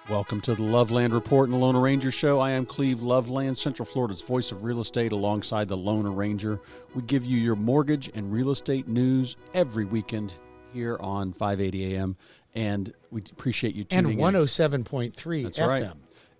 Welcome to the Loveland Report and the LoanArranger Show. I am Cleve Loveland, Central Florida's voice of real estate alongside the LoanArranger. We give you your mortgage and real estate news every weekend here on 580 AM, and we appreciate you tuning in. And 107.3 That's FM. right.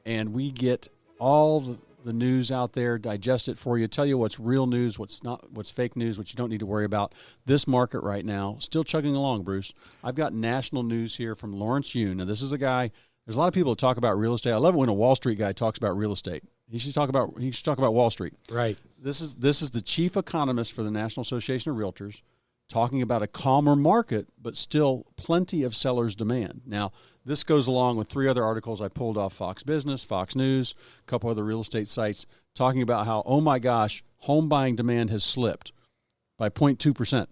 And we get all the news out there, digest it for you, tell you what's real news, what's not, what's fake news, what you don't need to worry about. This market right now, still chugging along, Bruce. I've got national news here from Lawrence Yun. Now, this is a guy. There's a lot of people that talk about real estate. I love it when a Wall Street guy talks about real estate. He should talk about Wall Street. Right. This is the chief economist for the National Association of Realtors talking about a calmer market, but still plenty of sellers' demand. Now, this goes along with three other articles I pulled off Fox Business, Fox News, a couple other real estate sites talking about how, oh my gosh, home buying demand has slipped by 0.2%.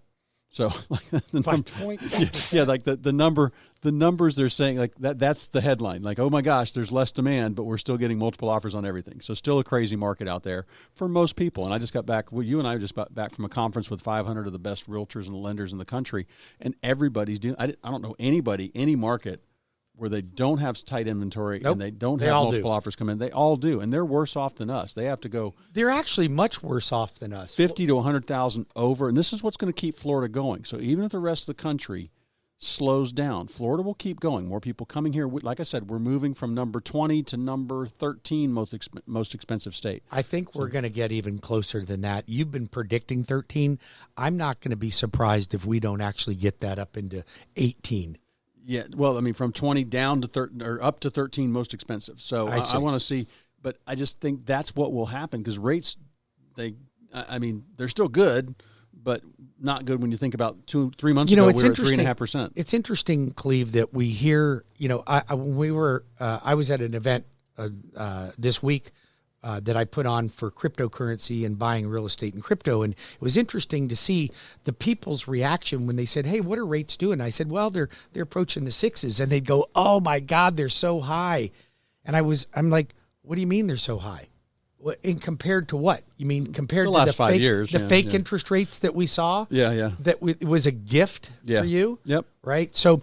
So, like the numbers they're saying, like that's the headline. Like, oh my gosh, there's less demand, but we're still getting multiple offers on everything. So still a crazy market out there for most people. And I just got back, you and I just got back from a conference with 500 of the best realtors and lenders in the country, and everybody's doing, I don't know any market where they don't have tight inventory and they don't have multiple offers come in. They all do, and they're worse off than us. They have to go. They're actually much worse off than us. 50 to 100,000 over, and this is what's going to keep Florida going. So even if the rest of the country slows down, Florida will keep going. More people coming here. Like I said, we're moving from number 20 to number 13 most expensive state. I think we're going to get even closer than that. You've been predicting 13. I'm not going to be surprised if we don't actually get that up into 18. Yeah, well, I mean, from 20 down to 13 or up to 13 most expensive. So I want to see, but I just think that's what will happen because rates, they're still good, but not good when you think about 2-3 months ago we were at 3.5%. It's interesting, Cleve, that we hear. I was at an event this week that I put on for cryptocurrency and buying real estate and crypto. And it was interesting to see the people's reaction when they said, hey, what are rates doing? I said, well, they're approaching the sixes. And they'd go, oh my God, they're so high. And I'm like, what do you mean they're so high? And compared to what? You mean compared to the last the 5 fake, years, the fake interest rates that we saw? Yeah. That it was a gift for you? Yep. Right? So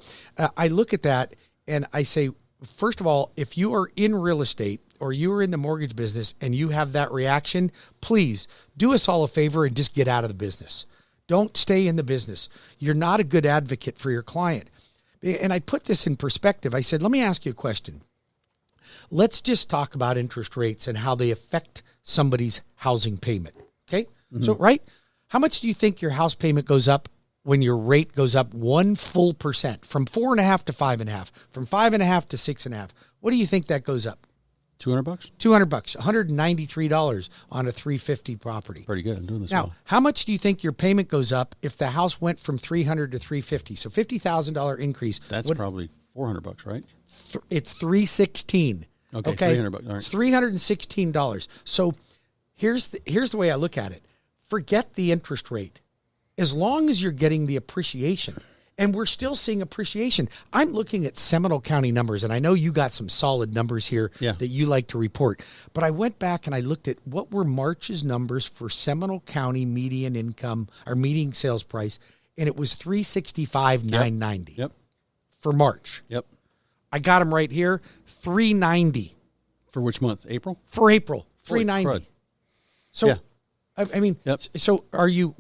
I look at that and I say, first of all, if you are in real estate or you are in the mortgage business and you have that reaction, please do us all a favor and just get out of the business. Don't stay in the business. You're not a good advocate for your client. And I put this in perspective. I said, let me ask you a question. Let's just talk about interest rates and how they affect somebody's housing payment. Okay? Mm-hmm. So, right? How much do you think your house payment goes up when your rate goes up 1 full percent from 4.5 to 5.5, from 5.5 to 6.5? What do you think that goes up? $200? $200, $193 on a $350 property. Pretty good. I'm doing this now. well. How much do you think your payment goes up if the house went from $300 to $350? So $50,000 increase. That's probably $400, right? It's $316. Okay, $300. All right. It's $316. So here's the way I look at it. Forget the interest rate. As long as you're getting the appreciation, and we're still seeing appreciation. I'm looking at Seminole County numbers, and I know you got some solid numbers here that you like to report. But I went back and I looked at what were March's numbers for Seminole County median income or median sales price, and it was $365,990. Yep. For March. Yep. I got them right here, $390. For which month? April? For April, $390. So. Yeah. I mean, So are you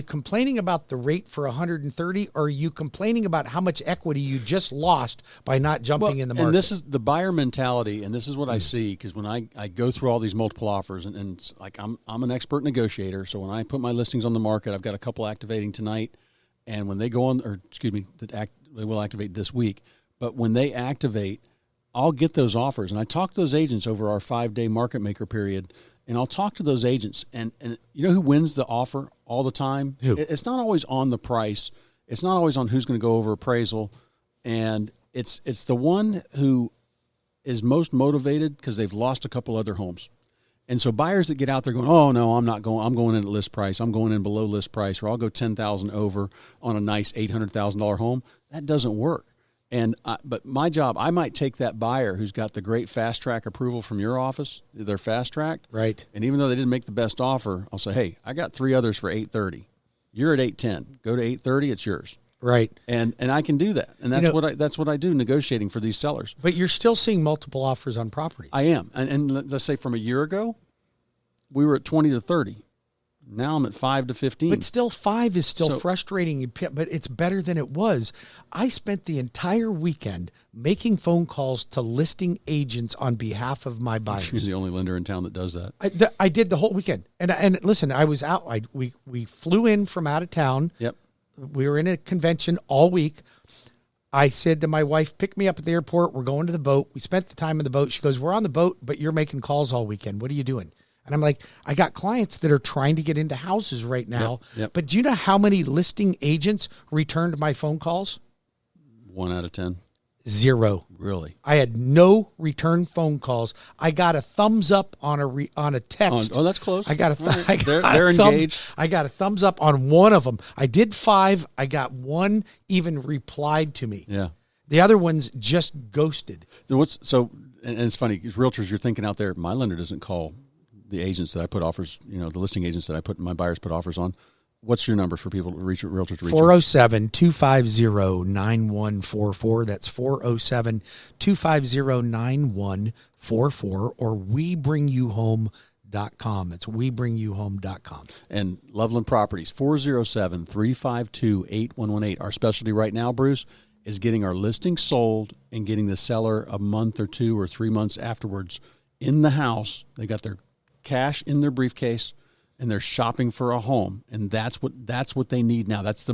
complaining about the rate for 130, or are you complaining about how much equity you just lost by not jumping in the market? And this is the buyer mentality, and this is what I see, because when I go through all these multiple offers, and it's like I'm an expert negotiator, so when I put my listings on the market, I've got a couple activating tonight, and when they go on, they will activate this week, but when they activate, I'll get those offers, and I talk to those agents over our 5-day market maker period. And I'll talk to those agents, and you know who wins the offer all the time? Who? It's not always on the price. It's not always on who's going to go over appraisal. And it's the one who is most motivated because they've lost a couple other homes. And so buyers that get out there going, oh, no, I'm not going. I'm going in at list price. I'm going in below list price, or I'll go $10,000 over on a nice $800,000 home. That doesn't work. And but my job, I might take that buyer who's got the great fast track approval from your office. They're fast tracked, right? And even though they didn't make the best offer, I'll say, hey, I got 3 others for $830. You're at $810. Go to $830. It's yours. Right. And I can do that. And that's what I do negotiating for these sellers. But you're still seeing multiple offers on properties. I am. And let's say from a year ago, we were at 20 to 30. Now I'm at 5 to 15. But still, 5 is still frustrating, but it's better than it was. I spent the entire weekend making phone calls to listing agents on behalf of my buyers. She's the only lender in town that does that. I did the whole weekend. And listen, I was out. We flew in from out of town. Yep. We were in a convention all week. I said to my wife, pick me up at the airport. We're going to the boat. We spent the time on the boat. She goes, we're on the boat, but you're making calls all weekend. What are you doing? And I'm like, I got clients that are trying to get into houses right now. Yep. But do you know how many listing agents returned my phone calls? 1 out of 10. 0. Really? I had no return phone calls. I got a thumbs up on a text. Oh, that's close. I got They're engaged. I got a thumbs up on one of them. I did 5. I got 1 even replied to me. Yeah. The other ones just ghosted. And it's funny because realtors, you're thinking out there, my lender doesn't call the agents that I put offers, the listing agents that my buyers put offers on. What's your number for people to reach realtors to reach? 407-250-9144. That's 407-250-9144 or webringyouhome.com. It's webringyouhome.com. And Loveland Properties, 407-352-8118. Our specialty right now, Bruce, is getting our listing sold and getting the seller a month or 2 or 3 months afterwards in the house. They got their cash in their briefcase and they're shopping for a home, and that's what they need now. That's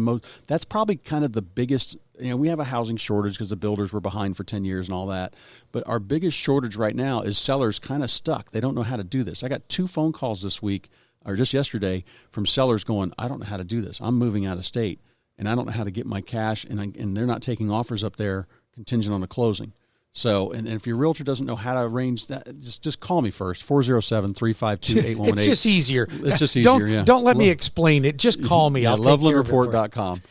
probably kind of the biggest. We have a housing shortage because the builders were behind for 10 years and all that. But our biggest shortage right now is sellers kind of stuck. They don't know how to do this. I got 2 phone calls this week or just yesterday from sellers going, I don't know how to do this. I'm moving out of state and I don't know how to get my cash, and they're not taking offers up there contingent on a closing. So, and if your realtor doesn't know how to arrange that, just call me first, 407-352-8118. It's just easier. It's just easier, Don't let me explain it. Just call me. I'll lovelandreport.com.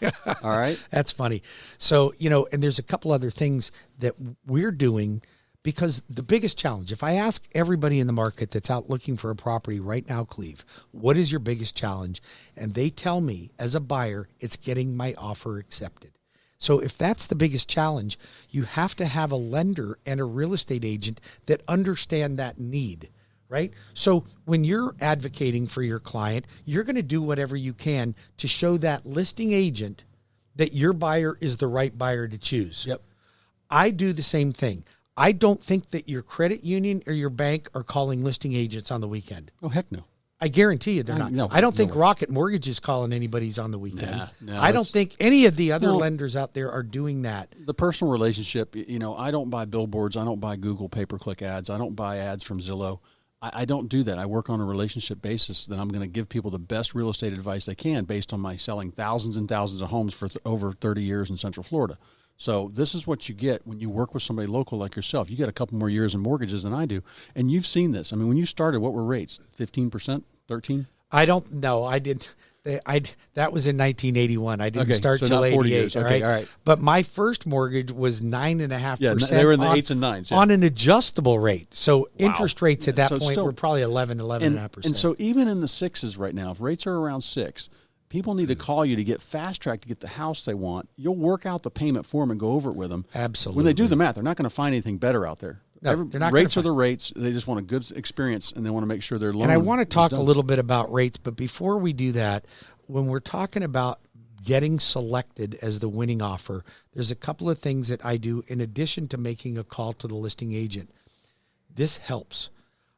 All right? That's funny. So, and there's a couple other things that we're doing because the biggest challenge, if I ask everybody in the market that's out looking for a property right now, Cleve, what is your biggest challenge? And they tell me, as a buyer, it's getting my offer accepted. So if that's the biggest challenge, you have to have a lender and a real estate agent that understand that need, right? So when you're advocating for your client, you're going to do whatever you can to show that listing agent that your buyer is the right buyer to choose. Yep. I do the same thing. I don't think that your credit union or your bank are calling listing agents on the weekend. Oh, heck no. I guarantee you they're not. No, I don't think way. Rocket Mortgage is calling anybody's on the weekend. No, I don't think any of the other lenders out there are doing that. The personal relationship, I don't buy billboards. I don't buy Google pay-per-click ads. I don't buy ads from Zillow. I don't do that. I work on a relationship basis that I'm going to give people the best real estate advice they can based on my selling thousands and thousands of homes for over 30 years in Central Florida. So this is what you get when you work with somebody local like yourself. You get a couple more years in mortgages than I do. And you've seen this. I mean, when you started, what were rates? 15%? 13%? I don't know. I didn't. That was in 1981. I didn't start so till 88. Years. Okay, all right. But my first morttage was 9.5%. Yeah, they were in the 8s and 9s. Yeah. On an adjustable rate. So interest rates at that point were probably 11.5%. And so even in the 6s right now, if rates are around 6, people need to call you to get fast track to get the house they want. You'll work out the payment for them and go over it with them. Absolutely. When they do the math, they're not going to find anything better out there. No, they're not. Rates are the rates. They just want a good experience, and they want to make sure their loan. And I want to talk a little bit about rates, but before we do that, when we're talking about getting selected as the winning offer, there's a couple of things that I do in addition to making a call to the listing agent. This helps.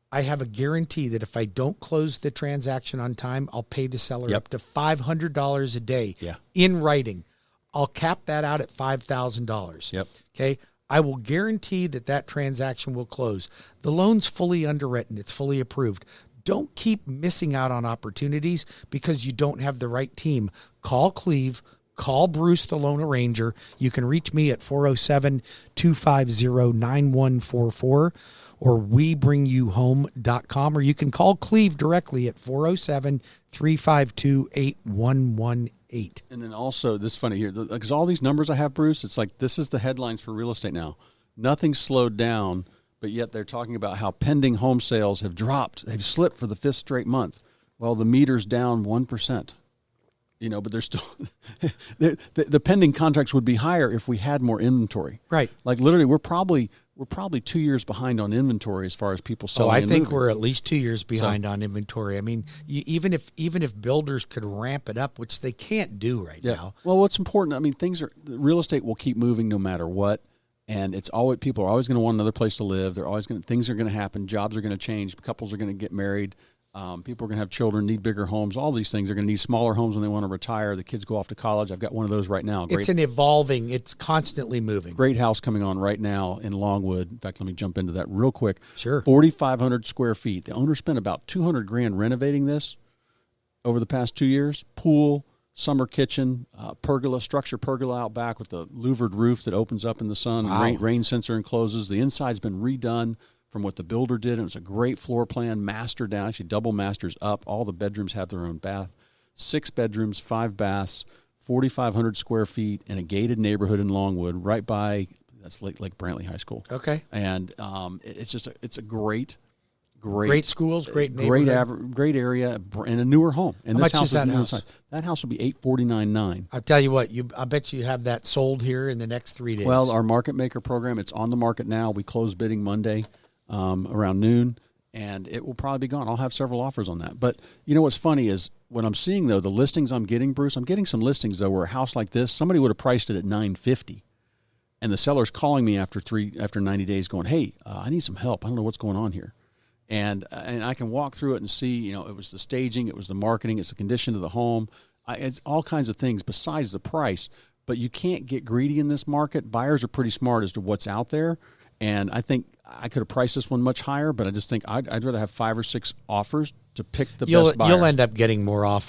I have a guarantee that if I don't close the transaction on time, I'll pay the seller up to $500 a day in writing. I'll cap that out at $5,000. Yep. Okay. I will guarantee that transaction will close. The loan's fully underwritten. It's fully approved. Don't keep missing out on opportunities because you don't have the right team. Call Cleve. Call Bruce, the Loan Arranger. You can reach me at 407-250-9144 or webringyouhome.com, or you can call Cleve directly at 407-352-8118. And then also, this is funny here, because all these numbers I have, Bruce, it's like this is the headlines for real estate now. Nothing's slowed down, but yet they're talking about how pending home sales have dropped. They've slipped for the 5th straight month. Well, the meter's down 1%. But there's still the pending contracts would be higher if we had more inventory. Right. Like literally, we're probably 2 years behind on inventory as far as people selling. I think moving. we're at least 2 years behind on inventory. I mean, even if builders could ramp it up, which they can't do right now. Well, what's important? I mean, real estate will keep moving no matter what, and it's always people are always going to want another place to live. Things are going to happen. Jobs are going to change. Couples are going to get married. People are going to have children, need bigger homes. All these things. They're going to need smaller homes when they want to retire. The kids go off to college. I've got one of those right now. It's constantly moving. Great house coming on right now in Longwood. In fact, let me jump into that real quick. Sure. 4,500 square feet. The owner spent about $200,000 renovating this over the past 2 years. Pool, summer kitchen, structure pergola out back with the louvered roof that opens up in the sun. Wow. Rain sensor encloses. The inside's been redone from what the builder did, and it's a great floor plan, master down, actually double masters up. All the bedrooms have their own bath. 6 bedrooms, 5 baths, 4,500 square feet in a gated neighborhood in Longwood, right by that's Lake Brantley High School. Okay, and it's a great schools, great neighborhood. great area, and a newer home. And How this much house is that house? That house will be $849,900. I'll tell you what, I bet you have that sold here in the next 3 days. Well, our market maker program, it's on the market now. We close bidding Monday. Around noon, and it will probably be gone. I'll have several offers on that. But what's funny is what I'm seeing though, the listings I'm getting, Bruce, I'm getting some listings though where a house like this, somebody would have priced it at $950, and the seller's calling me after 90 days, going, "Hey, I need some help. I don't know what's going on here," and I can walk through it and see, it was the staging, it was the marketing, it's the condition of the home, it's all kinds of things besides the price. But you can't get greedy in this market. Buyers are pretty smart as to what's out there. And I think I could have priced this one much higher, but I just think I'd rather have 5 or 6 offers to pick the best buyer. You'll end up getting more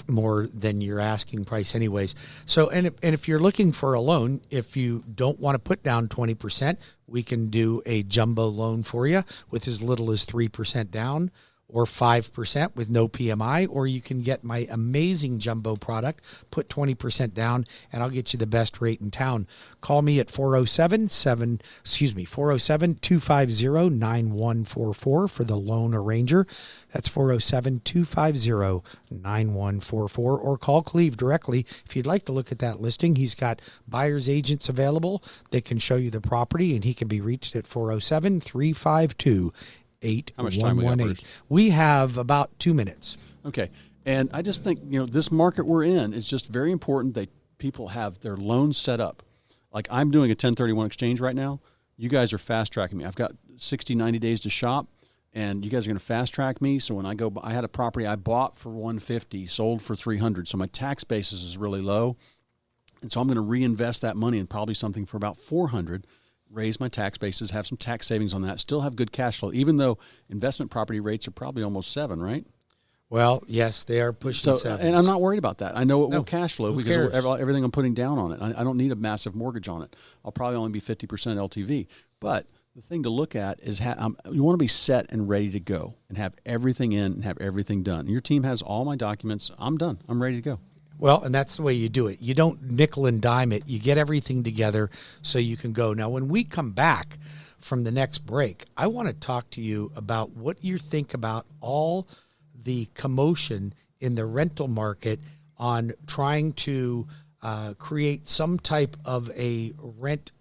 than your asking price anyways. So, and if you're looking for a loan, if you don't want to put down 20%, we can do a jumbo loan for you with as little as 3% down, or 5% with no PMI, or you can get my amazing jumbo product, put 20% down, and I'll get you the best rate in town. Call me at 407-250-9144 for the Loan Arranger. That's 407-250-9144, or call Cleve directly if you'd like to look at that listing. He's got buyer's agents available that can show you the property, and he can be reached at 407-352 8118. We have about 2 minutes. Okay. And I just think, this market we're in is just very important that people have their loans set up. Like I'm doing a 1031 exchange right now. You guys are fast tracking me. I've got 60, 90 days to shop, and you guys are going to fast track me. So when I had a property I bought for $150, sold for $300. So my tax basis is really low. And so I'm going to reinvest that money in probably something for about $400. Raise my tax bases, have some tax savings on that, still have good cash flow, even though investment property rates are probably almost 7, right? Well, yes, they are pushing 7. And I'm not worried about that. I know it will cash flow because cares? Everything I'm putting down on it. I don't need a massive mortgage on it. I'll probably only be 50% LTV. But the thing to look at is you want to be set and ready to go and have everything in and have everything done. Your team has all my documents. I'm done. I'm ready to go. Well, and that's the way you do it. You don't nickel and dime it. You get everything together so you can go. Now, when we come back from the next break, I want to talk to you about what you think about all the commotion in the rental market on trying to create some type of a rent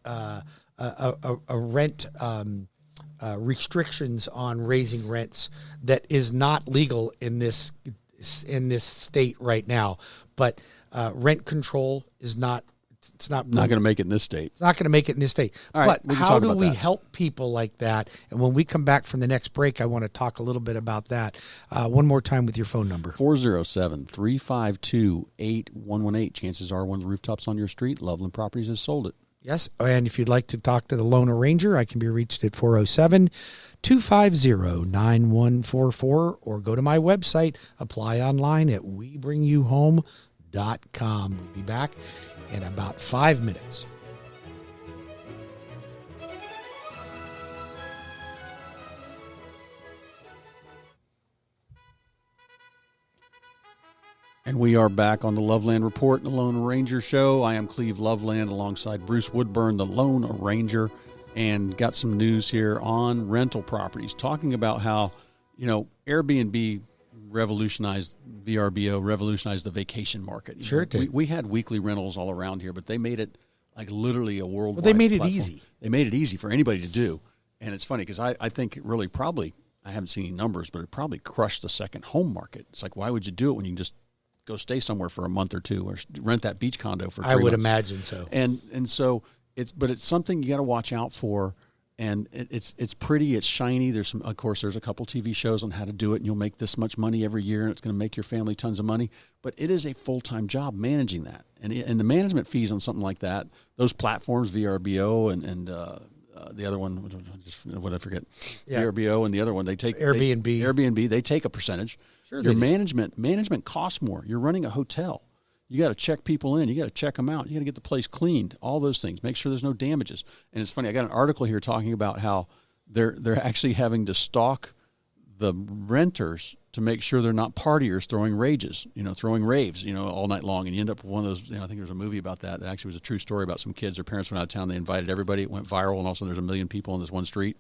restrictions on raising rents that is not legal in this state right now. But rent control is not. It's not going to make it in this state. It's not going to make it in this state. All right, but how do we help people like that? And when we come back from the next break, I want to talk a little bit about that. One more time with your phone number. 407-352-8118. Chances are one of the rooftops on your street, Loveland Properties, has sold it. Yes, and if you'd like to talk to the Loan Arranger, I can be reached at 407-250-9144, or go to my website, apply online at webringyouhome.com. We'll be back in about 5 minutes. And we are back on the Loveland Report, the Loan Arranger Show. I am Cleve Loveland alongside Bruce Woodburn, the Loan Arranger, and got some news here on rental properties, talking about how, Airbnb revolutionized VRBO, revolutionized the vacation market. Sure it did. We had weekly rentals all around here, but they made it like literally a worldwide. Well, they made it platform. easy. They made it easy for anybody to do. And it's funny because I think it really probably, I haven't seen any numbers, but it probably crushed the second home market. It's like, why would you do it when you can just go stay somewhere for a month or two or rent that beach condo for 3 months? I would imagine so. And so but it's something you got to watch out for. And it's pretty, it's shiny. There's a couple TV shows on how to do it, and you'll make this much money every year, and it's going to make your family tons of money. But it is a full-time job managing that, and the management fees on something like that, those platforms, VRBO and the other one, what I forget, VRBO and the other one, they take Airbnb. They take a percentage. Sure, your management costs more. You're running a hotel. You got to check people in. You got to check them out. You got to get the place cleaned. All those things. Make sure there's no damages. And it's funny. I got an article here talking about how they're actually having to stalk the renters to make sure they're not partiers throwing raves, all night long. And you end up with one of those. I think there's a movie about that. That actually was a true story about some kids. Their parents went out of town. They invited everybody. It went viral, and also there's 1 million people on this one street,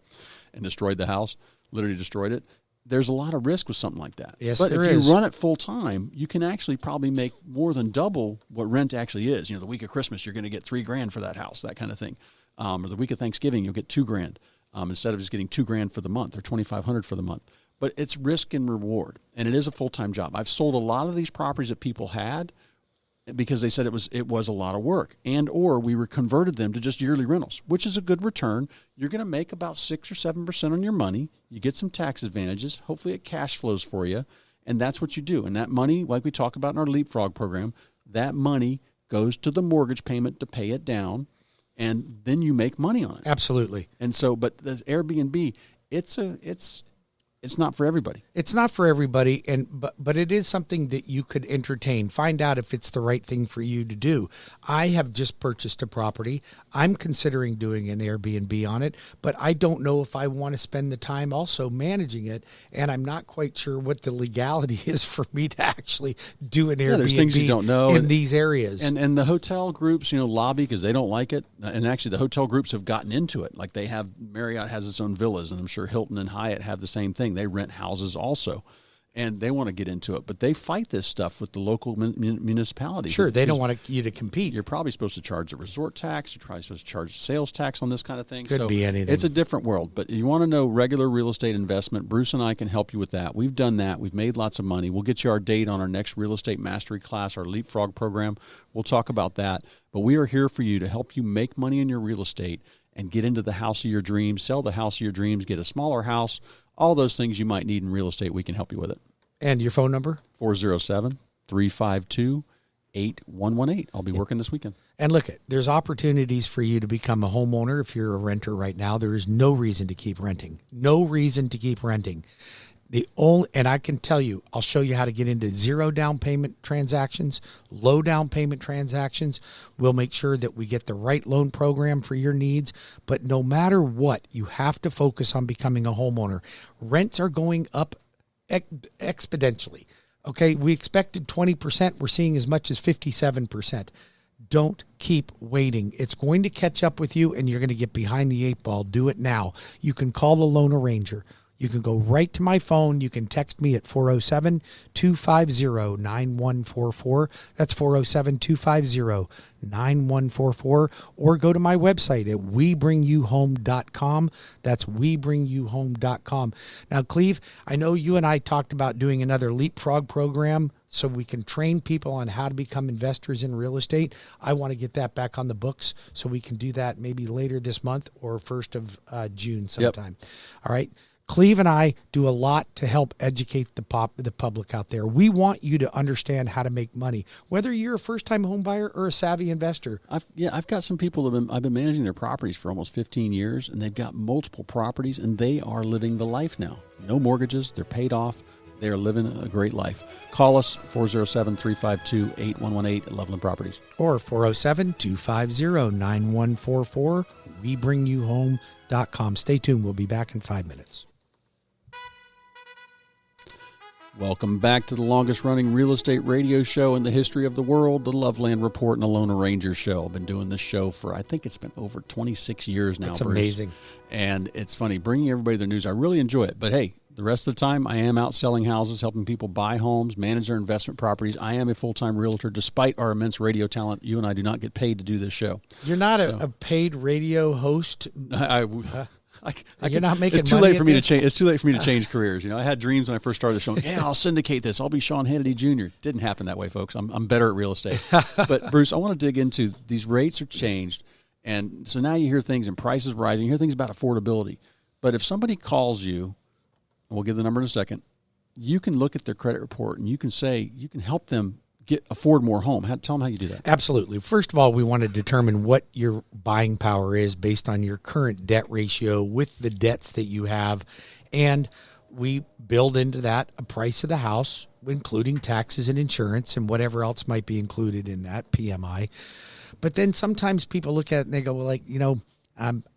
and destroyed the house. Literally destroyed it. There's a lot of risk with something like that. Yes, but there if is. you run it full time, you can actually probably make more than double what rent actually is. The week of Christmas, you're going to get $3,000 for that house, that kind of thing. Or the week of Thanksgiving, you'll get $2,000 instead of just getting $2,000 for the month or $2,500 for the month. But it's risk and reward, and it is a full time job. I've sold a lot of these properties that people had because they said it was a lot of work, or we converted them to just yearly rentals, which is a good return. You're going to make about 6 or 7% on your money. You get some tax advantages. Hopefully it cash flows for you, and that's what you do. And that money, like we talk about in our Leapfrog program, that money goes to the mortgage payment to pay it down, and then you make money on it. Absolutely. And so, but the Airbnb, it's not for everybody. It's not for everybody, but it is something that you could entertain. Find out if it's the right thing for you to do. I have just purchased a property. I'm considering doing an Airbnb on it, but I don't know if I want to spend the time also managing it, and I'm not quite sure what the legality is for me to actually do an Airbnb there's things you don't know in these areas. And the hotel groups, lobby because they don't like it. And actually, the hotel groups have gotten into it. Like Marriott has its own villas, and I'm sure Hilton and Hyatt have the same thing. They rent houses also, and they want to get into it, but they fight this stuff with the local municipalities. Sure, they don't want you to compete. You're probably supposed to charge a resort tax. You're probably supposed to charge sales tax on this kind of thing. Could be anything. It's a different world, but you want to know regular real estate investment, Bruce and I can help you with that. We've done that. We've made lots of money. We'll get you our date on our next real estate mastery class, our Leapfrog program. We'll talk about that, but we are here for you to help you make money in your real estate and get into the house of your dreams, sell the house of your dreams, get a smaller house, all those things you might need in real estate. We can help you with it. And your phone number? 407-352-8118. I'll be working this weekend. And look, there's opportunities for you to become a homeowner if you're a renter right now. There is no reason to keep renting. No reason to keep renting. And I can tell you, I'll show you how to get into 0 down payment transactions, low down payment transactions. We'll make sure that we get the right loan program for your needs. But no matter what, you have to focus on becoming a homeowner. Rents are going up exponentially. Okay, we expected 20%. We're seeing as much as 57%. Don't keep waiting. It's going to catch up with you, and you're going to get behind the 8 ball. Do it now. You can call the Loan Arranger. You can go right to my phone. You can text me at 407-250-9144. That's 407-250-9144. Or go to my website at webringyouhome.com. That's webringyouhome.com. Now, Cleve, I know you and I talked about doing another Leapfrog program so we can train people on how to become investors in real estate. I want to get that back on the books so we can do that maybe later this month or 1st of June sometime. Yep. All right. Cleve and I do a lot to help educate the public out there. We want you to understand how to make money, whether you're a first-time home buyer or a savvy investor. I've got some people I've been managing their properties for almost 15 years, and they've got multiple properties, and they are living the life now. No mortgages, they're paid off. They are living a great life. Call us, 407-352-8118 at Loveland Properties. Or 407-250-9144, webringyouhome.com. Stay tuned. We'll be back in 5 minutes. Welcome back to the longest-running real estate radio show in the history of the world, the Loveland Report and the Loan Arranger Show. I've been doing this show for, I think it's been over 26 years now. That's Bruce. Amazing. And it's funny, bringing everybody their news. I really enjoy it. But, hey, The rest of the time, I am out selling houses, helping people buy homes, manage their investment properties. I am a full-time realtor. Despite our immense radio talent, you and I do not get paid to do this show. You're not a paid radio host. You're not making. It's too late for me to change. It's too late for me to change careers. I had dreams when I first started the show. Yeah, I'll syndicate this. I'll be Sean Hannity Jr. Didn't happen that way, folks. I'm better at real estate. But Bruce, I want to dig into these rates are changed, and so now you hear things and prices rising. You hear things about affordability. But if somebody calls you, and we'll give the number in a second, you can look at their credit report and you can say you can help them afford more home. Tell them how you do that. Absolutely. First of all, we want to determine what your buying power is based on your current debt ratio with the debts that you have. And we build into that a price of the house, including taxes and insurance and whatever else might be included in that PMI. But then sometimes people look at it and they go, well, I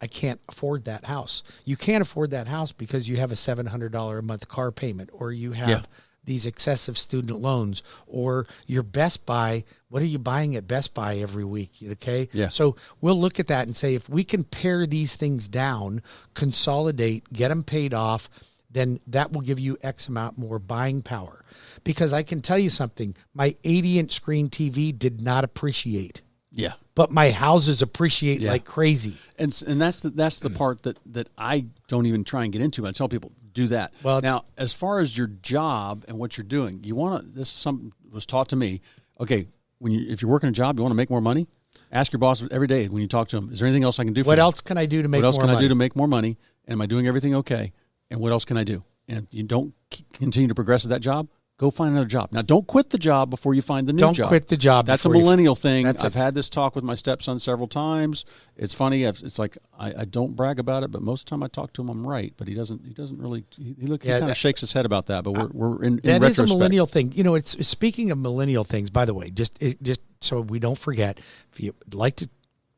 can't afford that house. You can't afford that house because you have a $700 a month car payment, or you have these excessive student loans, or your Best Buy. What are you buying at Best Buy every week? Okay. Yeah. So we'll look at that and say, if we can pare these things down, consolidate, get them paid off, then that will give you X amount more buying power. Because I can tell you something, my 80-inch screen TV did not appreciate. Yeah. But my houses appreciate like crazy. And that's the part that I don't even try and get into. I tell people, do that. Well, now, as far as your job and what you're doing, you want to, this is something was taught to me. Okay, if you're working a job, you want to make more money, ask your boss every day when you talk to him, is there anything else I can do for you? What else can I do to make more money? What else can I do to make more money? And am I doing everything okay? And what else can I do? And if you don't continue to progress at that job, go find another job. Now, don't quit the job before you find the new job. Don't quit the job. That's a millennial thing. I've had this talk with my stepson several times. It's funny. It's like I don't brag about it, but most of the time I talk to him, I'm right. But he doesn't really. He kind of shakes his head about that. But we're in that retrospect. is a millennial thing. It's speaking of millennial things. By the way, just so we don't forget, if you'd like to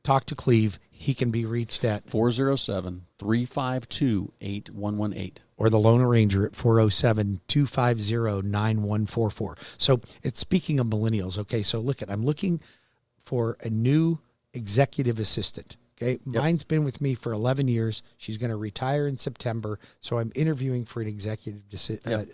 talk to Cleve, he can be reached at 407-352-8118. Or the Loan Arranger at 407-250-9144. So it's speaking of millennials. Okay, so I'm looking for a new executive assistant. Okay, mine's been with me for 11 years. She's going to retire in September, so I'm interviewing for an executive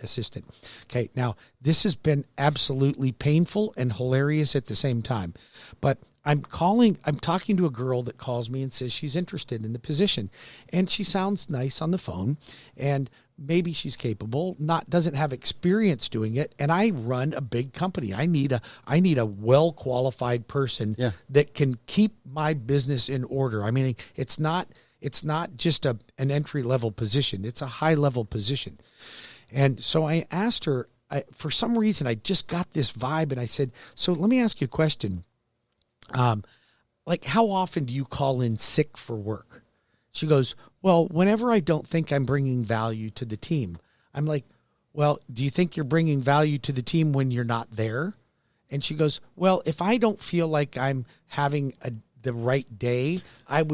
assistant. Okay, now this has been absolutely painful and hilarious at the same time, but I'm talking to a girl that calls me and says she's interested in the position, and she sounds nice on the phone, and maybe she's capable, doesn't have experience doing it, and I run a big company. I need a well-qualified person that can keep my business in order. I mean, it's not just an entry-level position. It's a high-level position. And so I asked her, for some reason, I just got this vibe, and I said, so let me ask you a question. How often do you call in sick for work? She goes, well, whenever I don't think I'm bringing value to the team. I'm like, well, do you think you're bringing value to the team when you're not there? And she goes, well, if I don't feel like I'm having the right day, I'm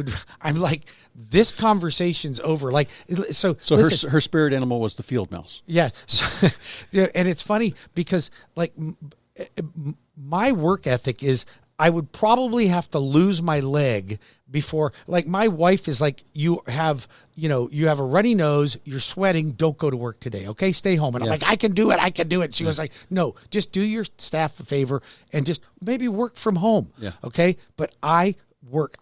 like, this conversation's over. So listen, her spirit animal was the field mouse. Yeah. So, and it's funny because my work ethic is, I would probably have to lose my leg before, my wife is like, you have a runny nose, you're sweating, don't go to work today. Okay. Stay home. And I'm like, I can do it. She goes like, no, just do your staff a favor and just maybe work from home. Yeah. Okay. But I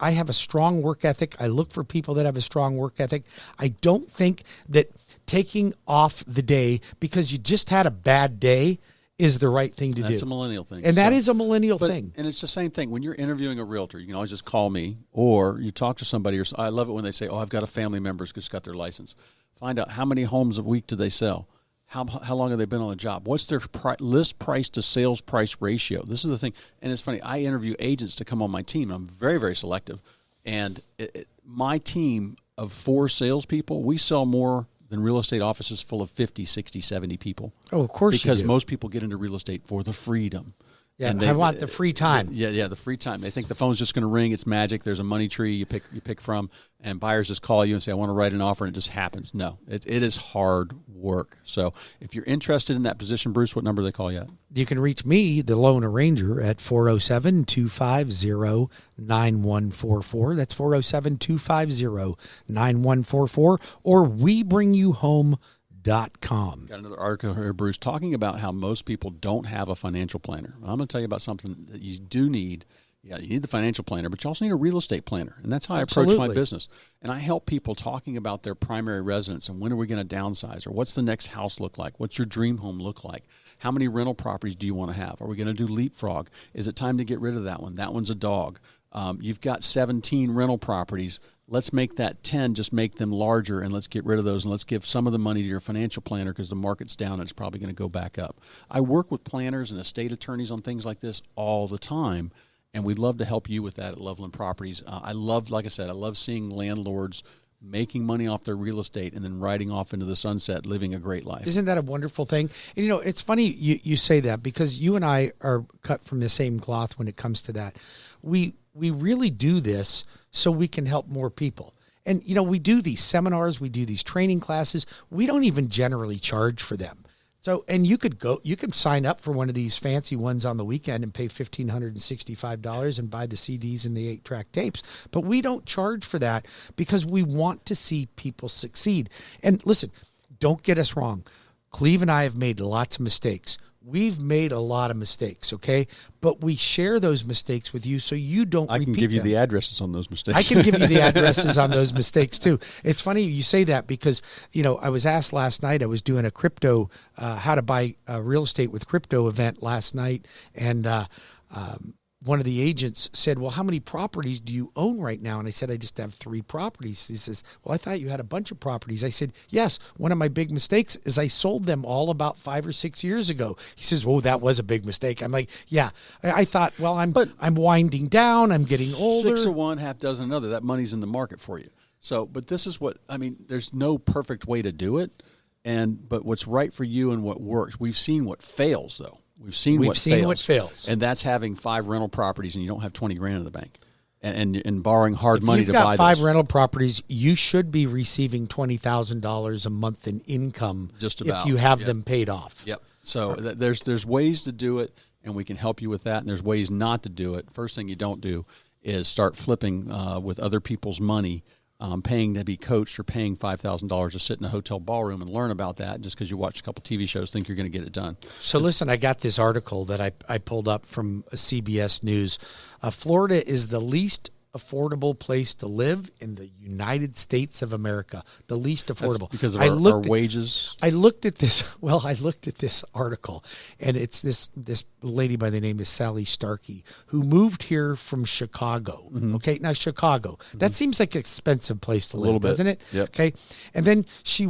have a strong work ethic. I look for people that have a strong work ethic. I don't think that taking off the day because you just had a bad day is the right thing to do. That's a millennial thing. And that is a millennial thing. And it's the same thing. When you're interviewing a realtor, you can always just call me, or you talk to somebody. I love it when they say, oh, I've got a family member who's just got their license. Find out how many homes a week do they sell? How long have they been on the job? What's their list price to sales price ratio? This is the thing. And it's funny. I interview agents to come on my team. I'm very, very selective. And my team of 4 salespeople, we sell more than real estate offices full of 50, 60, 70 people. Oh, of course because you do. Most people get into real estate for the freedom. Yeah, and I want the free time. Yeah, the free time. They think the phone's just going to ring. It's magic. There's a money tree you pick from, and buyers just call you and say, I want to write an offer, and it just happens. No, it is hard work. So if you're interested in that position, Bruce, what number do they call you at? You can reach me, the Loan Arranger, at 407-250-9144. That's 407-250-9144, or webringyouhome.com. realestateteplanner.com. Got another article here, Bruce, talking about how most people don't have a financial planner. I'm going to tell you about something that you do need. Yeah, you need the financial planner, but you also need a real estate planner. And that's how I approach my business. And I help people talking about their primary residence and when are we going to downsize, or what's the next house look like? What's your dream home look like? How many rental properties do you want to have? Are we going to do leapfrog? Is it time to get rid of that one? That one's a dog. You've got 17 rental properties. Let's make that 10, just make them larger, and let's get rid of those, and let's give some of the money to your financial planner because the market's down and it's probably going to go back up. I work with planners and estate attorneys on things like this all the time, and we'd love to help you with that at Loveland Properties. Like I said, I love seeing landlords making money off their real estate and then riding off into the sunset, living a great life. Isn't that a wonderful thing? And, it's funny you say that, because you and I are cut from the same cloth when it comes to that. We really do this so we can help more people. And, we do these seminars, we do these training classes. We don't even generally charge for them. So, and you can sign up for one of these fancy ones on the weekend and pay $1,565 and buy the CDs and the 8-track tapes. But we don't charge for that because we want to see people succeed. And listen, don't get us wrong. Cleve and I have made lots of mistakes. We've made a lot of mistakes, okay? But we share those mistakes with you so you don't repeat them. I can give you the addresses on those mistakes. I can give you the addresses on those mistakes too. It's funny you say that because, I was asked last night, I was doing a crypto, how to buy real estate with crypto event last night. And one of the agents said, well, how many properties do you own right now? And I said, I just have 3 properties. He says, well, I thought you had a bunch of properties. I said, yes. One of my big mistakes is I sold them all about 5 or 6 years ago. He says, oh, that was a big mistake. I'm like, yeah. I thought, well, I'm winding down. I'm getting older. 6 of one, half dozen another. That money's in the market for you. So, but this is there's no perfect way to do it. But what's right for you and what works. We've seen what fails, though. We've seen what fails, and that's having 5 rental properties and you don't have $20,000 in the bank, and borrowing hard money to buy those. If you've got 5 rental properties, you should be receiving $20,000 a month in income, just about, if you have them paid off. Yep. So there's ways to do it, and we can help you with that. And there's ways not to do it. First thing you don't do is start flipping with other people's money. Paying to be coached or paying $5,000 to sit in a hotel ballroom and learn about that just because you watch a couple TV shows, think you're going to get it done. So listen, I got this article that I pulled up from CBS News. Florida is the least affordable place to live in the United States of America. The least affordable. That's because of our wages. I looked at this. Well, I looked at this article, and it's this lady by the name of Sally Starkey who moved here from Chicago. Mm-hmm. Okay, now Chicago. Mm-hmm. That seems like an expensive place to live, doesn't it? Yep. Okay, and then she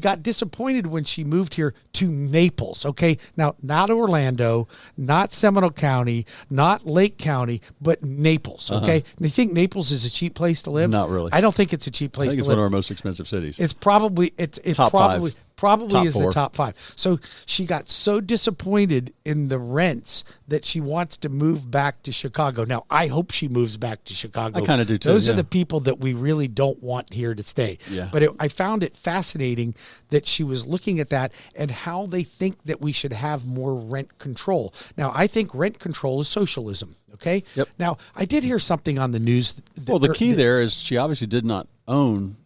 got disappointed when she moved here to Naples. Okay, now not Orlando, not Seminole County, not Lake County, but Naples. Okay, and they think Naples is a cheap place to live? Not really. I don't think it's a cheap place to live. I think it's one of our most expensive cities. It's probably top probably five. Probably top is 4. the top 5. So she got so disappointed in the rents that she wants to move back to Chicago. Now, I hope she moves back to Chicago. I kind of do too. Those are the people that we really don't want here to stay. Yeah. But I found it fascinating that she was looking at that and how they think that we should have more rent control. Now, I think rent control is socialism. Okay. Yep. Now, I did hear something on the news. The key there is she obviously did not own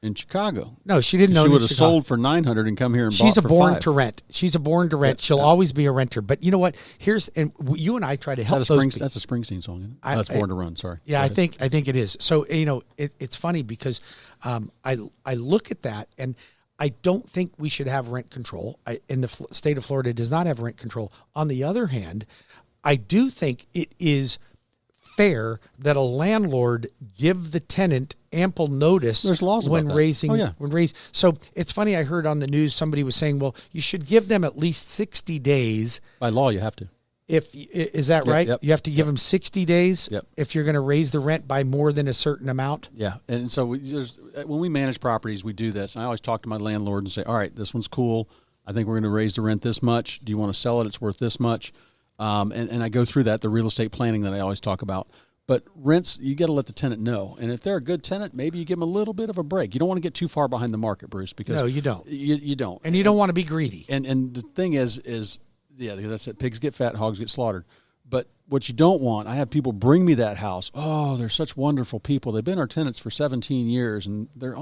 in Chicago. No, she didn't own in Chicago. She would have sold for $900 and come here and bought for $5. She's a born to rent. She's a born to rent. She'll always be a renter. But you know what? And you and I try to help those people. That's a Springsteen song, isn't it? That's Born to Run. Sorry. Yeah, I think it is. So it's funny because I look at that and I don't think we should have rent control. In the state of Florida does not have rent control. On the other hand, I do think it is fair that a landlord give the tenant ample notice. There's laws when about raising. that. Oh, yeah. When raise. So it's funny. I heard on the news somebody was saying, "Well, you should give them at least 60 days." By law, you have to. Is that right? Yep. You have to give them 60 days. Yep. If you're going to raise the rent by more than a certain amount. Yeah, and so when we manage properties, we do this. And I always talk to my landlord and say, "All right, this one's cool. I think we're going to raise the rent this much. Do you want to sell it? It's worth this much." And I go through the real estate planning that I always talk about. But rents, you got to let the tenant know. And if they're a good tenant, maybe you give them a little bit of a break. You don't want to get too far behind the market, Bruce, because no, you don't. You don't. And you don't want to be greedy. And the thing is that's it. Pigs get fat, hogs get slaughtered. But what you don't want, I have people bring me that house. Oh, they're such wonderful people. They've been our tenants for 17 years, and they're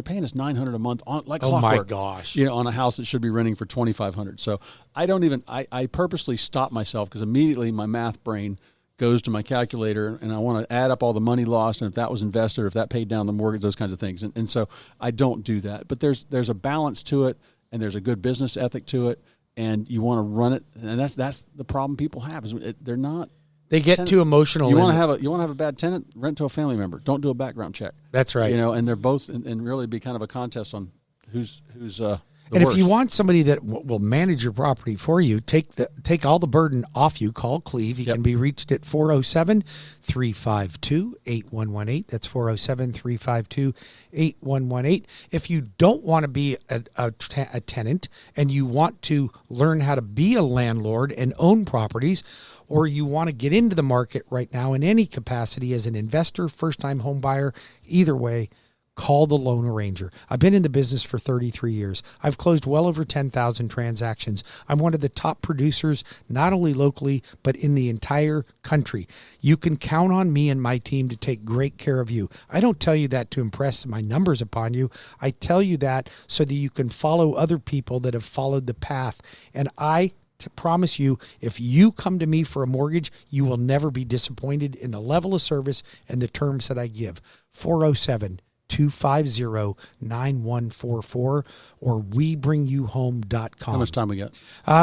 paying us $900 a month on like clockwork. Oh my gosh! On a house that should be renting for $2,500. So I purposely stop myself because immediately my math brain goes to my calculator, and I want to add up all the money lost, and if that was invested, or if that paid down the mortgage, those kinds of things. And so I don't do that. But there's a balance to it, and there's a good business ethic to it. And you want to run it, and that's the problem people have is they're not. They get too emotional. You want to have a bad tenant, rent to a family member. Don't do a background check. That's right. And they're both, and really be kind of a contest on who's the and worst. If you want somebody that will manage your property for you, take all the burden off you. Call Cleve. He can be reached at 407-352-8118. That's 407-352-8118. If you don't want to be a tenant and you want to learn how to be a landlord and own properties, or you want to get into the market right now in any capacity as an investor, first-time home buyer, either way, call the Loan Arranger. I've been in the business for 33 years. I've closed well over 10,000 transactions. I'm one of the top producers, not only locally, but in the entire country. You can count on me and my team to take great care of you. I don't tell you that to impress my numbers upon you. I tell you that so that you can follow other people that have followed the path. And I promise you, if you come to me for a mortgage, you will never be disappointed in the level of service and the terms that I give. 407-250-9144 or webringyouhome.com. How much time we got?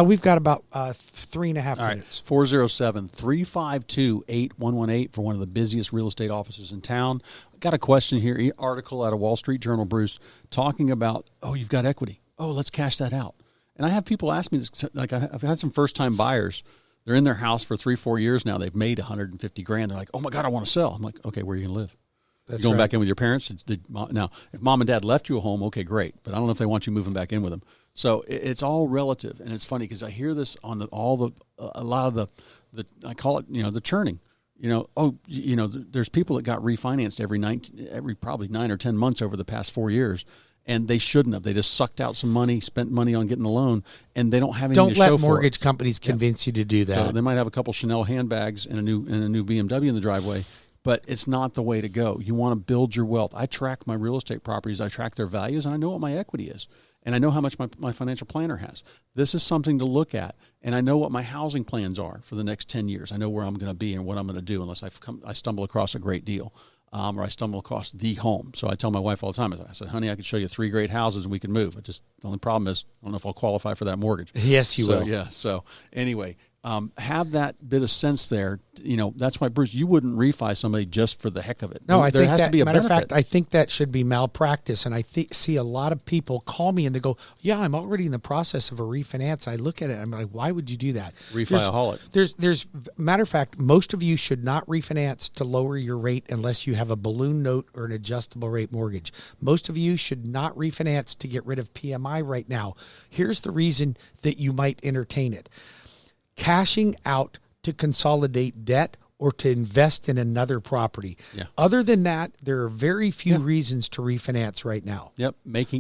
We've got about 3.5 minutes. 407-352-8118 for one of the busiest real estate offices in town. Got a question here, article out of Wall Street Journal, Bruce, talking about, you've got equity. Let's cash that out. And I have people ask me this, like I've had some first-time buyers. They're in their house for 3-4 years now. They've made $150,000. They're like, oh my God, I want to sell. I'm like, okay, where are you going to live? That's going right. back in with your parents? Now, if mom and dad left you a home, okay, great. But I don't know if they want you moving back in with them. So it's all relative, and it's funny because I hear this on a lot of the I call it the churning. There's people that got refinanced every probably 9 or 10 months over the past 4 years. And they shouldn't have. They just sucked out some money, spent money on getting the loan, and they don't have anything to show for it. Don't let mortgage companies convince you to do that. So they might have a couple Chanel handbags and a new BMW in the driveway, but it's not the way to go. You want to build your wealth. I track my real estate properties. I track their values, and I know what my equity is. And I know how much my financial planner has. This is something to look at. And I know what my housing plans are for the next 10 years. I know where I'm going to be and what I'm going to do unless I stumble across a great deal. Or I stumble across the home. So I tell my wife all the time, I said, honey, I could show you 3 great houses and we can move. The only problem is I don't know if I'll qualify for that mortgage. Yes, you will. Yeah. So anyway, have that bit of sense there. That's why, Bruce, you wouldn't refi somebody just for the heck of it. No, I think there has to be a matter benefit. of fact, I think that should be malpractice. And I see a lot of people call me and they go, yeah, I'm already in the process of a refinance. I look at it, I'm like, why would you do that? Refi-aholic. There's matter of fact, most of you should not refinance to lower your rate unless you have a balloon note or an adjustable rate mortgage. Most of you should not refinance to get rid of PMI right now. Here's the reason that you might entertain it. Cashing out to consolidate debt or to invest in another property. Yeah. Other than that, there are very few reasons to refinance right now. Yep.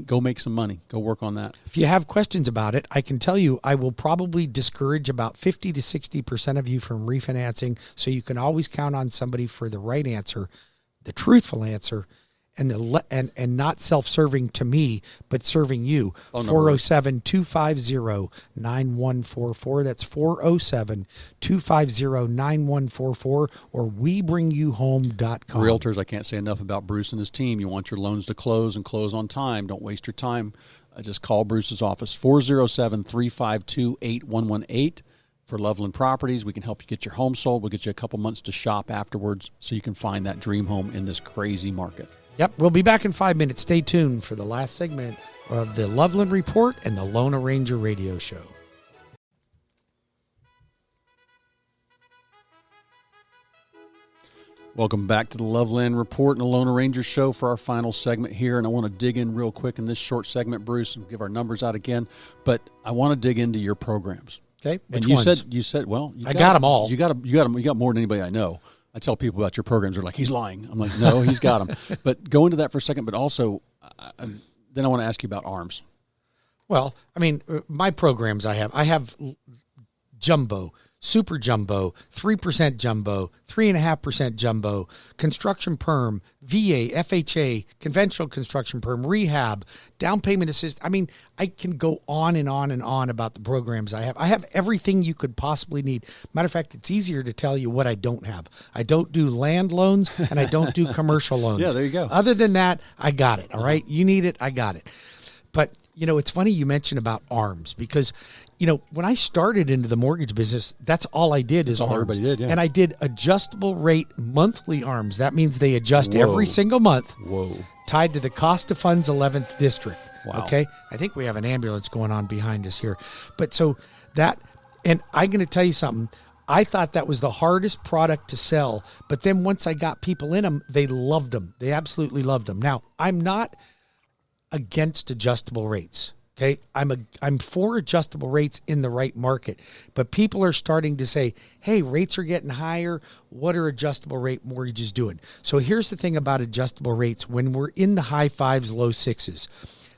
Go make some money. Go work on that. If you have questions about it, I can tell you I will probably discourage about 50 to 60% of you from refinancing, so you can always count on somebody for the right answer, the truthful answer, and not self-serving to me, but serving you. 407-250-9144. That's 407-250-9144 or webringyouhome.com. Realtors, I can't say enough about Bruce and his team. You want your loans to close and close on time. Don't waste your time. Just call Bruce's office, 407-352-8118. For Loveland Properties, we can help you get your home sold. We'll get you a couple months to shop afterwards so you can find that dream home in this crazy market. Yep, we'll be back in 5 minutes. Stay tuned for the last segment of the Loveland Report and the Loan Arranger radio show. Welcome back to the Loveland Report and the Loan Arranger show for our final segment here. And I want to dig in real quick in this short segment, Bruce, and give our numbers out again. But I want to dig into your programs. Okay, and which ones? you said, well, I got them all. You got more than anybody I know. I tell people about your programs. They're like, he's lying. I'm like, no, he's got them. But go into that for a second. But also, then I want to ask you about ARMs. Well, I mean, my programs I have jumbo super jumbo, 3% jumbo, 3.5% jumbo, construction perm, VA, FHA, conventional construction perm, rehab, down payment assist. I mean, I can go on and on and on about the programs I have. I have everything you could possibly need. Matter of fact, it's easier to tell you what I don't have. I don't do land loans and I don't do commercial loans. Yeah, there you go. Other than that, I got it. All right. You need it. I got it. But, it's funny you mentioned about ARMs because, when I started into the mortgage business, that's all I did is all ARMs. everybody did, yeah. And I did adjustable rate monthly ARMs. That means they adjust every single month. Whoa. Tied to the cost of funds 11th district. Wow. Okay. I think we have an ambulance going on behind us here. But so that, and I'm going to tell you something. I thought that was the hardest product to sell. But then once I got people in them, they loved them. They absolutely loved them. Now, I'm not against adjustable rates. Okay. I'm for adjustable rates in the right market, but people are starting to say, hey, rates are getting higher. What are adjustable rate mortgages doing? So here's the thing about adjustable rates. When we're in the high 5s, low 6s,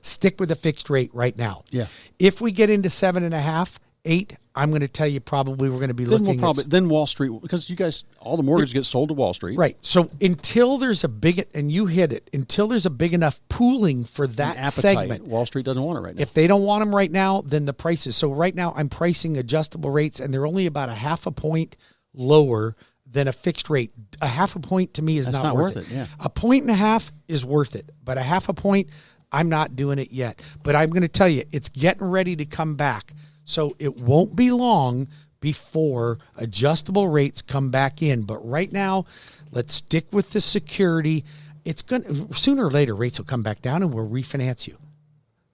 stick with a fixed rate right now. Yeah. If we get into 7.5, 8, I'm going to tell you probably we're going to be looking at... Then Wall Street, because you guys, all the mortgages get sold to Wall Street. Right. So until there's a big, and you hit it, until there's a big enough pooling for that appetite, segment. Wall Street doesn't want it right now. If they don't want them right now, then the prices. So right now I'm pricing adjustable rates and they're only about a 0.5 point lower than a fixed rate. A 0.5 point to me is not worth it. Yeah. 1.5 points is worth it, but a 0.5 point, I'm not doing it yet. But I'm going to tell you, it's getting ready to come back. So it won't be long before adjustable rates come back in. But right now, let's stick with the security. It's going sooner or later, rates will come back down and we'll refinance you.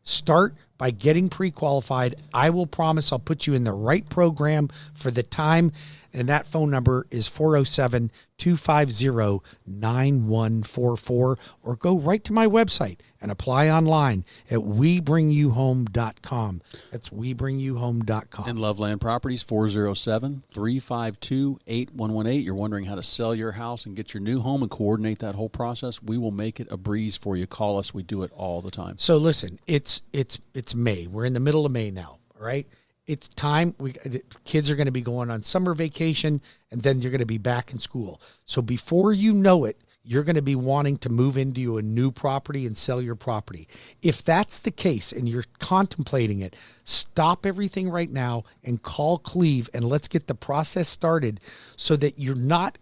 Start by getting pre-qualified. I will promise I'll put you in the right program for the time. And that phone number is 407-250-9144, or go right to my website and apply online at webringyouhome.com. That's webringyouhome.com. And Loveland Properties, 407-352-8118. You're wondering how to sell your house and get your new home and coordinate that whole process. We will make it a breeze for you. Call us. We do it all the time. So listen, it's May. We're in the middle of May now, all right? It's time. Kids are going to be going on summer vacation, and then you're going to be back in school. So before you know it, you're going to be wanting to move into a new property and sell your property. If that's the case and you're contemplating it, stop everything right now and call Cleve, and let's get the process started so that you're not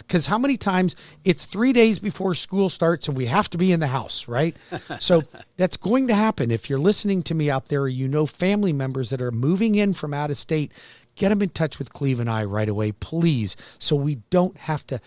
because how many times it's 3 days before school starts and we have to be in the house, right? So that's going to happen. If you're listening to me out there, or family members that are moving in from out of state, get them in touch with Cleve and I right away, please. So we don't have to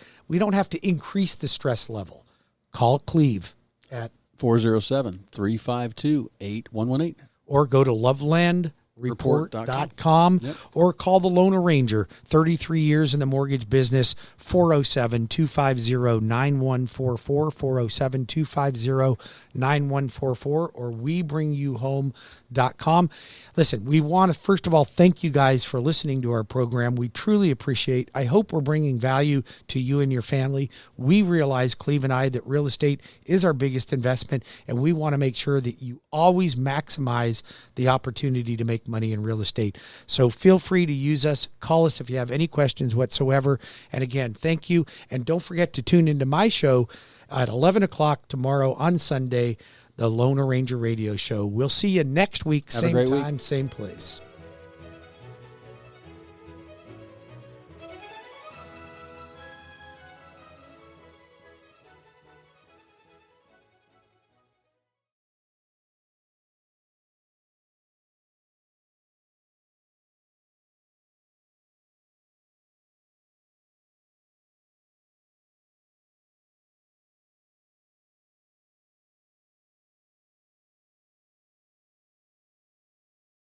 increase the stress level. Call Cleve at 407-352-8118. or go to lovelandreport.com or call the Loanarranger, 33 years in the mortgage business, 407-250-9144, 407-250-9144, or webringyouhome.com. Listen, we want to, first of all, thank you guys for listening to our program. We truly appreciate. I hope we're bringing value to you and your family. We realize, Cleve and I, that real estate is our biggest investment, and we want to make sure that you always maximize the opportunity to make money in real estate. So feel free to use us. Call us if you have any questions whatsoever. And again, thank you. And don't forget to tune into my show at 11 o'clock tomorrow on Sunday, the Loanarranger Radio Show. We'll see you next week, same time, same place.